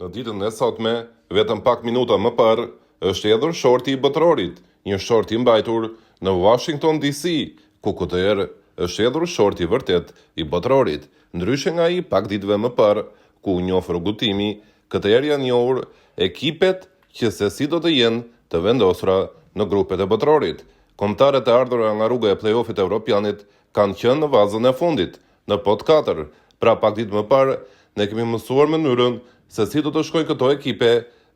Në ditën e sotme, vetëm pak minuta më parë, është hedhur shorti i botrorit, një short i mbajtur në Washington DC, ku këtë herë është hedhur shorti vërtet i botrorit, ndryshe nga ai pak ditëve më parë, ku u njoh rrugëtimi, këtë herë janë njohur ekipet që se si do të jenë të vendosura në grupet e botrorit. Kombëtarët e ardhura nga rruga e play-offit evropianit kanë qenë në fazën e fundit, në pot 4, pra pak ditë më parë, ne kemi mësuar mënyrën se si do të shkojnë këto ekipe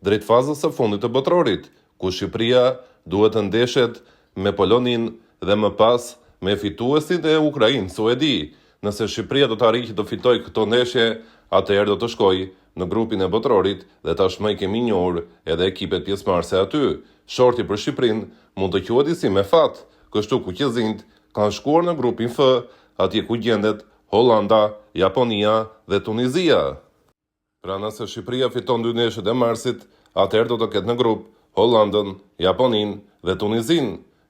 drejt fazës së fundit të botrorit, ku Shqipëria duhet të ndeshet me Polonin dhe më pas me fituesin e Ukrainës, Suedi. Nëse Shqipëria do të arrijë të fitojë këto ndeshje, atëherë do të shkojë në grupin e botrorit dhe tashmë i kemi njohur edhe ekipet pjesëmarrëse aty. Shorti për Shqipërinë mund të quhet si me fat, kështu ku qezinjt kanë shkuar në grupin F, atje ku gjendet Hollanda, Japonia dhe Tunizia. Pra nëse Shqipëria fiton 2 ndeshjet e marsit, atëherë do të ketë në grup Hollandën, Japoninë dhe Tunizin,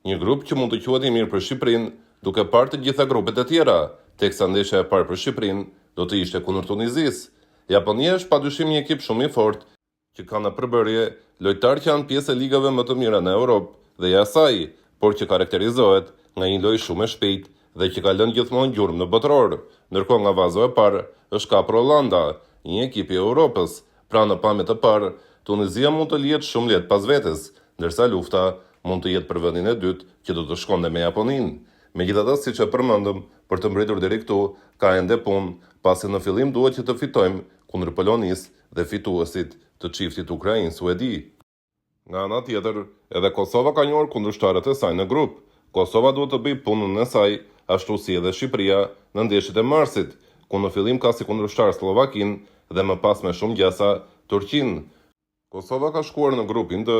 një grup që mund të quhet i mirë për Shqipërinë, duke parë të gjitha grupet e tjera, teksa ndeshja e parë për Shqipërinë do të ishte kundër Tunizisë. Japonia është padyshim një ekip shumë i fortë, që ka në përbërje lojtarë që janë pjesë e ligave më të mira në Europë dhe jasaj, por që karakterizohet nga një lojë shumë e shpejtë dhe që ka lënë gjithmonë gjurmë në botror. Ndërkohë nga vazo e parë është kapur Hollanda, një ekip i Europës, pra në pamje të parë, Tunizia mund të lihet shumë lehtë pas vetes, ndërsa lufta mund të jetë për vendin e dytë që do të shkonte me Japoninë. Megjithatë, siç e përmendëm, për të mbritur deri këtu ka ende punë, pasi në fillim duhet që të fitojmë kundër Polonisë dhe fituesit të çiftit Ukrainë-Suedi. Nga ana tjetër, edhe Kosova ka njohur kundërshtarët e saj në grup. Kosova duhet të bëjë punën e saj, ashtu si edhe Shqipëria në ndeshjet e marsit, ku në fillim ka si kundërshtar Slovakinë dhe më pas me shumë gjasa Turqinë. Kosova ka shkuar në grupin D,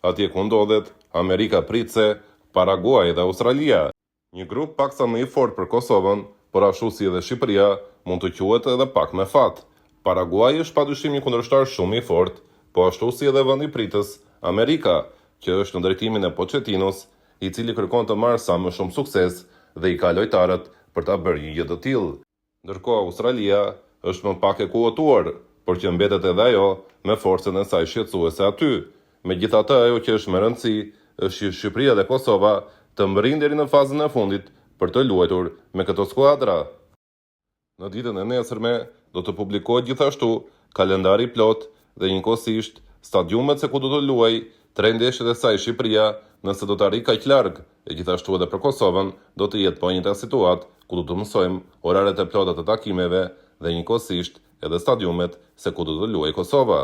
atje ku ndodhet Amerika Pritse, Paraguay dhe Australia. Një grup paksa më i fortë për Kosovën, por ashtu si edhe Shqipëria mund të quhet edhe pak me fat. Paraguay është padyshim një kundërshtar shumë i fortë, po ashtu si edhe vendi pritës Amerika, që është në drejtimin e Pochettinos, i cili kërkon të marrë sa më shumë sukses dhe i ka lojtarët për ta bërë një gjë të tillë. Ndërkohë Australia është më pak e kuotuar, por që mbetet edhe ajo me forcën e saj shqetësuese aty. Megjithatë, ajo që është më rëndësi është që Shqipëria dhe Kosova të mbërrinë deri në fazën e fundit për të luajtur me këto skuadra. Në ditën e nesërme do të publikohet gjithashtu kalendari plot dhe njëkohësisht stadiumet se ku do të luajë 3 ndeshjet e saj Shqipëria, nëse do të arrijë kaq larg, e gjithashtu edhe për Kosovën do të jetë po njëjta situatë ku do të mësojmë oraret e plota të takimeve dhe njëkohësisht edhe stadiumet se ku do të luajë Kosova.